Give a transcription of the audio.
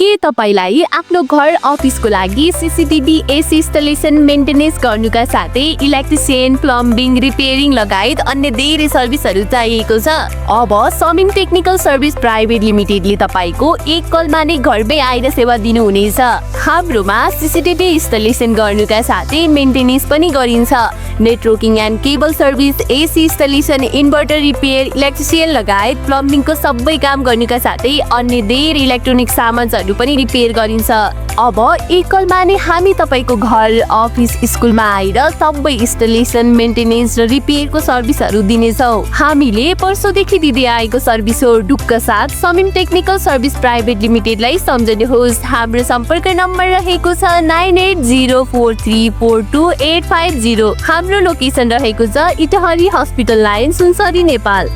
के तपाईलाई आफ्नो घर अफिसको लागि सीसीटीवी एसी इन्स्टलेसन मेन्टेनेन्स गर्नुका साथै इलेक्ट्रिशियन प्लम्बिङ रिपेयरिङ लगायत अन्य धेरै सर्भिसहरू चाहिएको छ? अब समिङ टेक्निकल सर्भिस प्राइभेट लिमिटेडले तपाईको एक कलमा नै घरमै आएर सेवा दिनुहुनेछ। हाम्रोमा सीसीटीवी इन्स्टलेसन गर्नुका साथै मेन्टेनेन्स पनि गरिन्छ। Networking and cable service, AC installation, inverter repair, electrician लगायत प्लम्बिङको सबै काम गर्नुका साथै अन्य धेरै इलेक्ट्रोनिक सामानहरू पनि रिपेयर गरिन्छ। अब एक कलमा नै हामी तपाईको घर, अफिस, स्कुलमा आएर सबै इन्स्टलेसन, मेन्टेनेन्स र रिपेयरको सर्भिसहरू दिनेछौँ। हामीले वर्षौंदेखि दिँदै आएको सर्भिस हो। ढुक्क साथ समिङ टेक्निकल सर्भिस प्राइभेट लिमिटेडलाई सम्झनुहोस्। हाम्रो सम्पर्क नम्बर रहेको छ 9804342850। हाम्रो लोकेसन रहेको छ इटहरी हस्पिटल लाइन, सुनसरी, नेपाल।